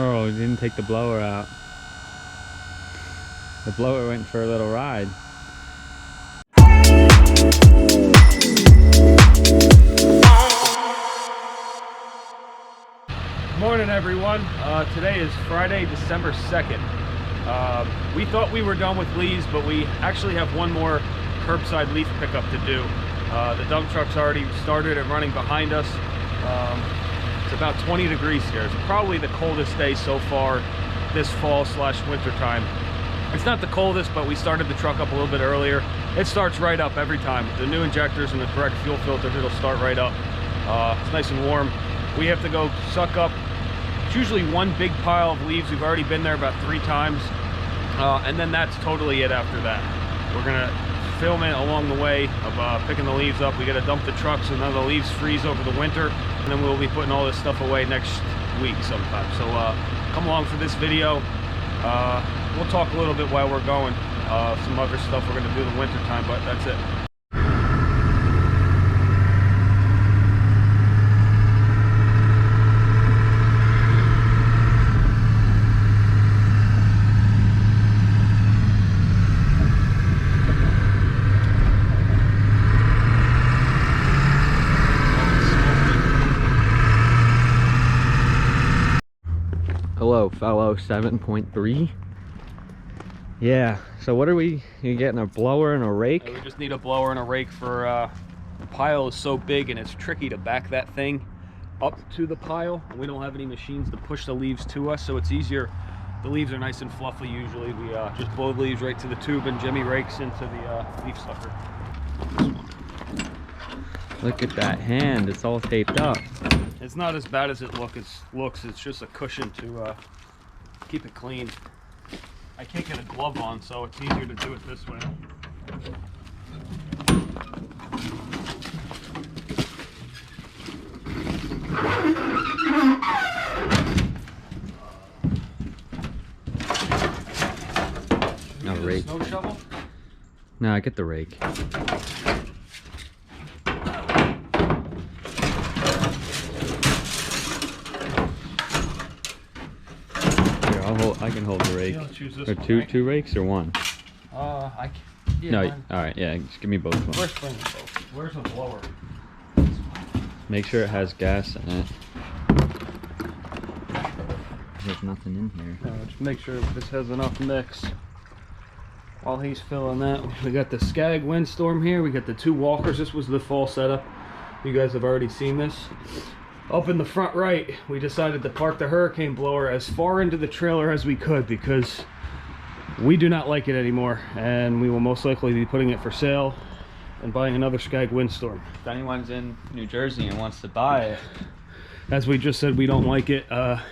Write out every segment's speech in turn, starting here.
Oh, we didn't take the blower out. The blower went for a little ride. Morning everyone. Today is Friday, December 2nd. We thought we were done with leaves, but we actually have one more curbside leaf pickup to do. The dump truck's already started and running behind us. It's about 20 degrees here. It's probably the coldest day so far this fall / winter time. It's not the coldest, but we started the truck up a little bit earlier. It starts right up every time. With the new injectors and the correct fuel filters, it'll start right up. It's nice and warm. We have to go suck up. It's usually one big pile of leaves. We've already been there about 3 times. And then that's totally it after that. We're gonna film it along the way of picking the leaves up. We gotta dump the trucks and then the leaves freeze over the winter. And then we'll be putting all this stuff away next week sometime. So come along for this video. We'll talk a little bit while we're going. Some other stuff we're gonna do in the winter time, but that's it. Hello, fellow 7.3. Yeah, so what are we? You getting a blower and a rake? We just need a blower and a rake for the pile is so big and it's tricky to back that thing up to the pile. We don't have any machines to push the leaves to us, so it's easier. The leaves are nice and fluffy usually. We just blow the leaves right to the tube and Jimmy rakes into the leaf sucker. Look at that hand, it's all taped up. It's not as bad as it looks. It's just a cushion to keep it clean. I can't get a glove on, so it's easier to do it this way. No rake. Snow shovel? No, I get the rake. I can hold the rake. Or two rakes or one? Yeah, no, alright, yeah, just give me both of them. Where's the blower? Make sure it has gas in it. There's nothing in here. Just make sure this has enough mix. While he's filling that, we got the Skag Windstorm here. We got the 2 walkers. This was the fall setup. You guys have already seen this. Up in the front right, we decided to park the hurricane blower as far into the trailer as we could because we do not like it anymore, and we will most likely be putting it for sale and buying another Skag Windstorm. If anyone's in New Jersey and wants to buy it, as we just said, we don't like it.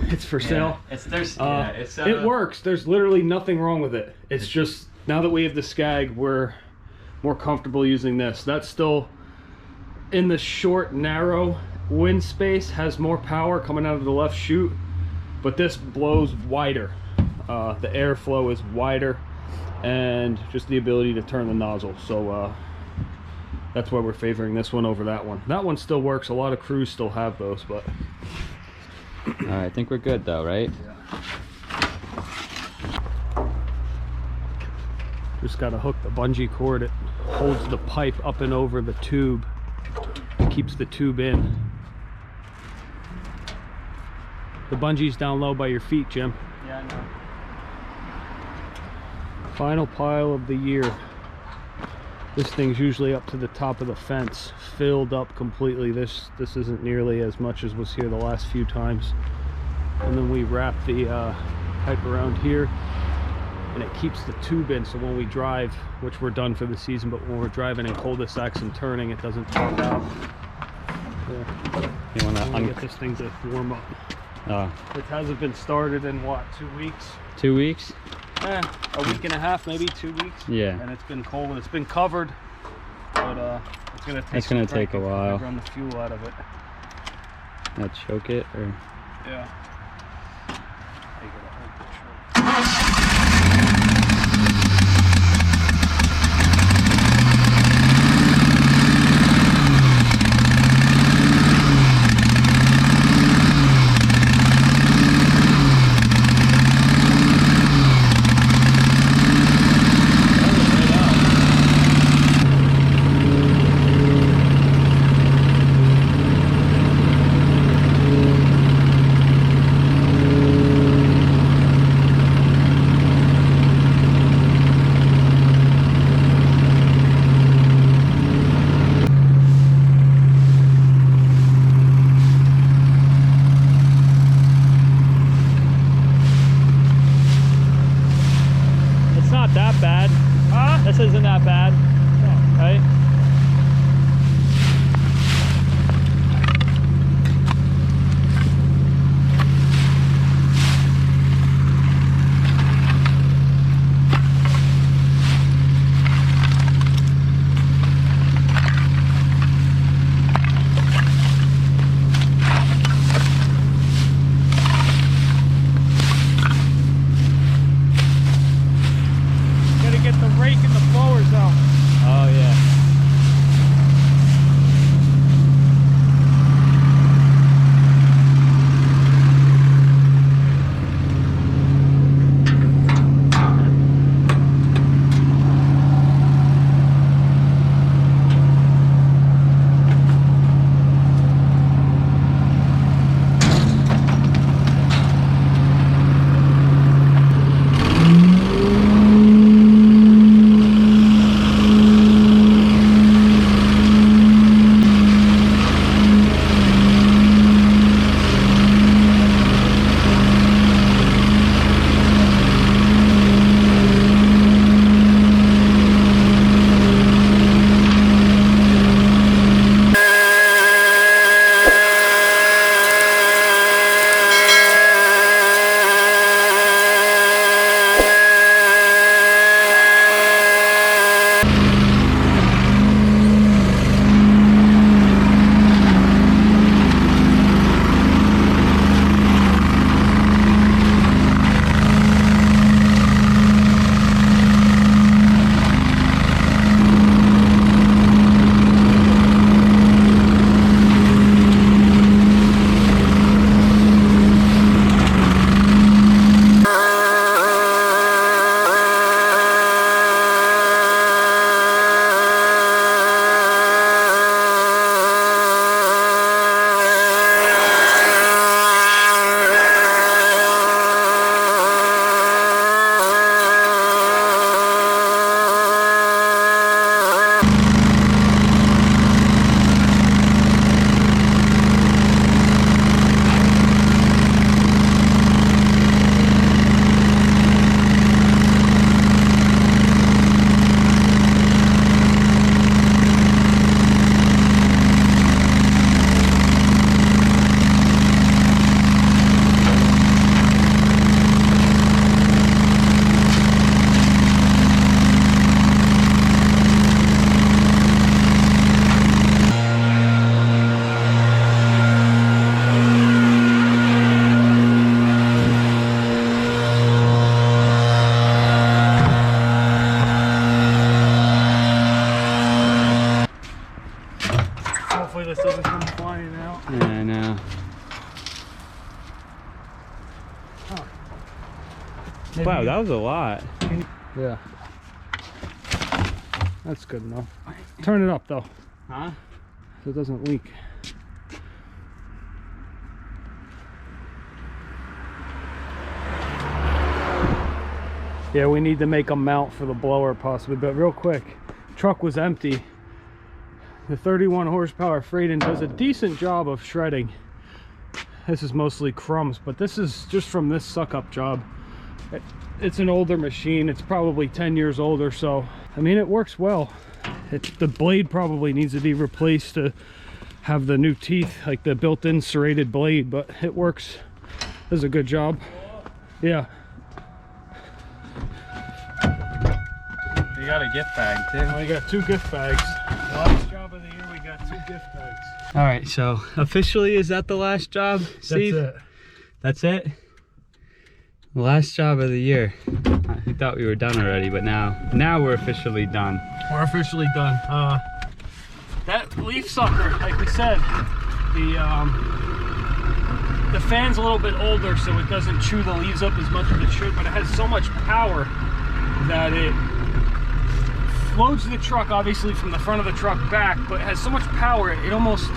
It's for sale. It works. There's literally nothing wrong with it. It's just now that we have the Skag, we're more comfortable using this. That's still in the short, narrow wind space, has more power coming out of the left chute, but this blows wider. The airflow is wider and just the ability to turn the nozzle. So that's why we're favoring this one over that one. That one still works. A lot of crews still have those, but alright, I think we're good though, right? Yeah. Just gotta hook the bungee cord. It holds the pipe up and over the tube. It keeps the tube in. The bungee's down low by your feet, Jim. Yeah, I know. Final pile of the year. This thing's usually up to the top of the fence, filled up completely. This isn't nearly as much as was here the last few times. And then we wrap the pipe around here, and it keeps the tube in, so when we drive, which we're done for the season, but when we're driving in cul-de-sacs and turning, it doesn't pop out. Yeah. You wanna get this thing to warm up. It hasn't been started in what, 2 weeks? 2 weeks? A week and a half, maybe 2 weeks. Yeah. And it's been cold. It's been covered, but it's gonna take a while. to run the fuel out of it. Choke it, or yeah. Hopefully this doesn't come flying out. Yeah, I know. Huh. Wow, that was a lot. Yeah. That's good enough. Turn it up though, Huh? so it doesn't leak. Yeah, we need to make a mount for the blower possibly, but real quick, truck was empty. The 31 horsepower Freighton does a decent job of shredding. This is mostly crumbs, but this is just from this suck up job. It's an older machine. It's probably 10 years old or so. I mean, it works well. The blade probably needs to be replaced to have the new teeth, like the built-in serrated blade, but it works. Does a good job. Yeah. You got a gift bag too. We got 2 gift bags. Last job of the year, we got 2 gift bags. All right, so officially, is that the last job, Steve? That's it. That's it? Last job of the year. I thought we were done already, but now we're officially done. We're officially done. That leaf sucker, like we said, the fan's a little bit older, so it doesn't chew the leaves up as much as it should, but it has so much power that it loads the truck obviously from the front of the truck back, but it has so much power it almost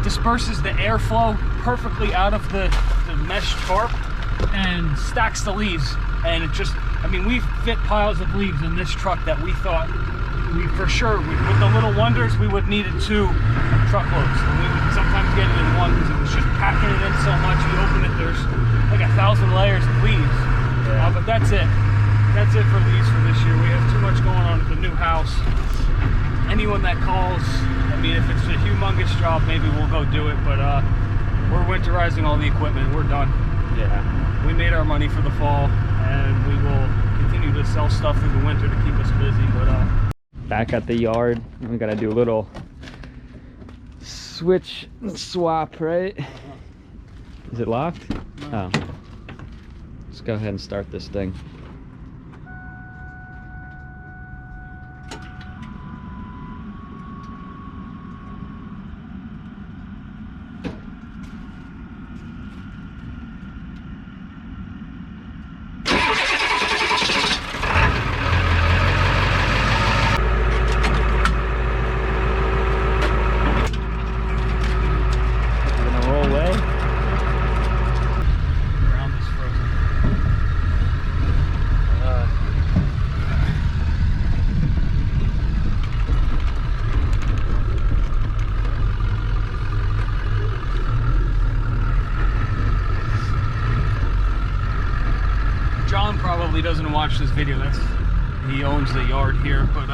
disperses the airflow perfectly out of the mesh tarp and stacks the leaves. And it just, I mean, we've fit piles of leaves in this truck that we thought we for sure with the little wonders we would need 2 truckloads, and we would sometimes get it in one because it was just packing it in so much. You open it, there's like 1,000 layers of leaves. Yeah. But that's it. That's it for leaves for this year. We have too much going on at the new house. Anyone that calls, I mean, if it's a humongous job, maybe we'll go do it, but we're winterizing all the equipment. We're done. Yeah. We made our money for the fall, and we will continue to sell stuff through the winter to keep us busy. But Back at the yard, we gotta do a little switch swap, right? Is it locked? No. Oh. Let's go ahead and start this thing. Probably doesn't watch this video. He owns the yard here, but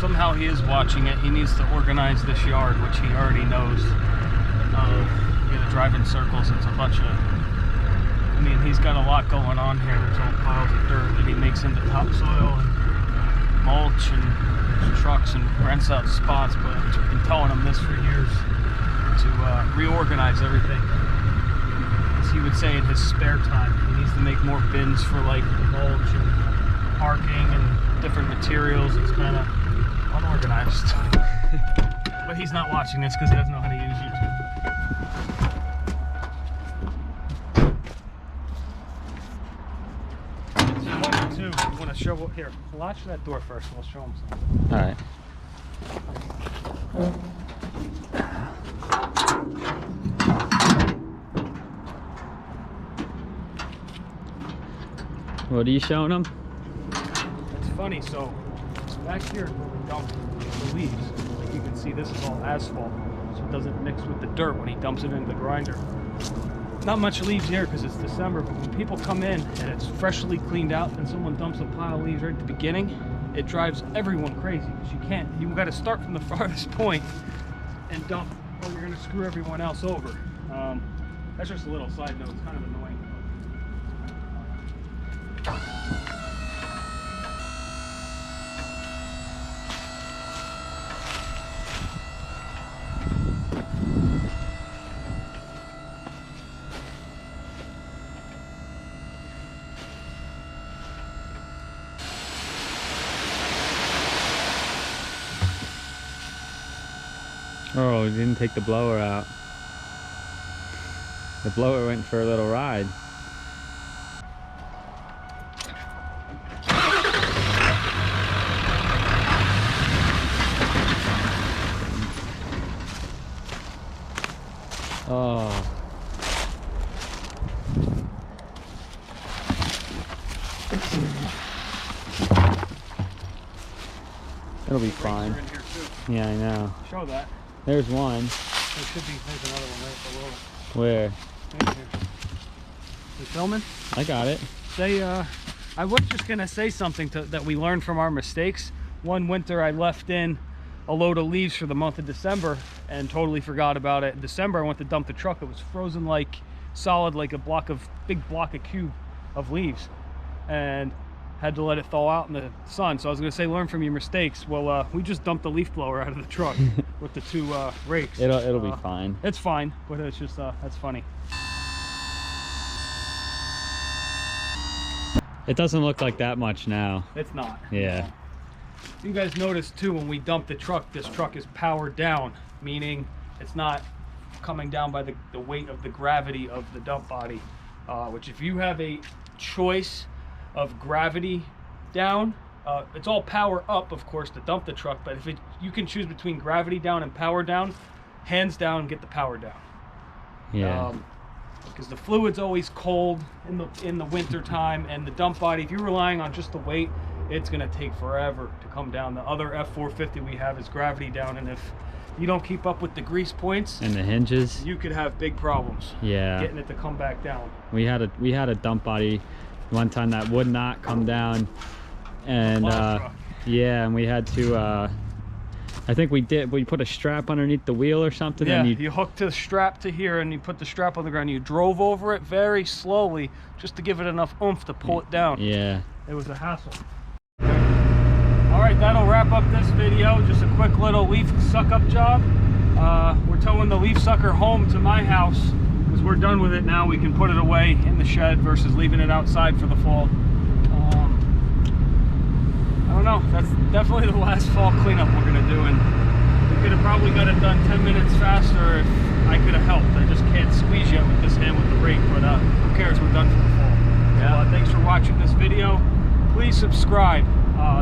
somehow he is watching it. He needs to organize this yard, which he already knows. You know, drive in circles. It's a bunch of, I mean, he's got a lot going on here. There's all piles of dirt that he makes into topsoil and mulch and trucks and rents out spots, but I've been telling him this for years to reorganize everything. He would say in his spare time he needs to make more bins for like mulch and parking and different materials. It's kind of unorganized. But he's not watching this because he doesn't know how to use YouTube. It's 1 and 2. You want to show what here? Latch that door first. We'll show him something. All right. What are you showing them? It's funny, so back here where we dump the leaves, like you can see this is all asphalt, so it doesn't mix with the dirt when he dumps it into the grinder. Not much leaves here because it's December, but when people come in and it's freshly cleaned out and someone dumps a pile of leaves right at the beginning, it drives everyone crazy because you've got to start from the farthest point and dump, or you're going to screw everyone else over. That's just a little side note. It's kind of annoying. Oh, we didn't take the blower out. The blower went for a little ride. Oh. It'll be fine. Are in here too. Yeah, I know. Show that. There's one. There should be. There's another one right below it. Where? Right here. You filming? I got it. I was just gonna say something that we learned from our mistakes. One winter I left in a load of leaves for the month of December and totally forgot about it. In December I went to dump the truck. It was frozen like solid, like a big block of cube of leaves, and had to let it thaw out in the sun. So I was gonna say, learn from your mistakes. Well, we just dumped the leaf blower out of the truck with the two rakes. It'll be fine. It's fine, but it's just that's funny. It doesn't look like that much now. It's not. Yeah. You guys noticed too, when we dump the truck, this truck is powered down, meaning it's not coming down by the weight of the gravity of the dump body, which if you have a choice of gravity down, it's all power up, of course, to dump the truck, but if you can choose between gravity down and power down, hands down, get the power down. Yeah. Because the fluid's always cold in the winter time, and the dump body, if you're relying on just the weight, it's gonna take forever to come down. The other F450 we have is gravity down, and if you don't keep up with the grease points And the hinges. you could have big problems Yeah. getting it to come back down. We had a dump body one time that would not come down, and yeah, and we had to I think we put a strap underneath the wheel or something. Yeah, and you hooked the strap to here and you put the strap on the ground. You drove over it very slowly just to give it enough oomph to pull it down. Yeah. It was a hassle. All right, that'll wrap up this video. Just a quick little leaf suck up job. We're towing the leaf sucker home to my house because we're done with it now. We can put it away in the shed versus leaving it outside for the fall. I don't know, that's definitely the last fall cleanup we're gonna do, and we could have probably got it done 10 minutes faster if I could have helped. I just can't squeeze yet with this hand with the rake, but who cares, we're done for the fall. Yeah. So, thanks for watching this video. Please subscribe.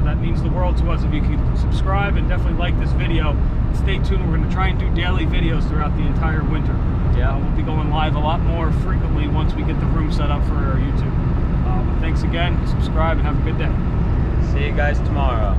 That means the world to us if you can subscribe, and definitely like this video. Stay tuned, we're gonna try and do daily videos throughout the entire winter. Yeah. We'll be going live a lot more frequently once we get the room set up for our YouTube. But thanks again, subscribe, and have a good day. See you guys tomorrow.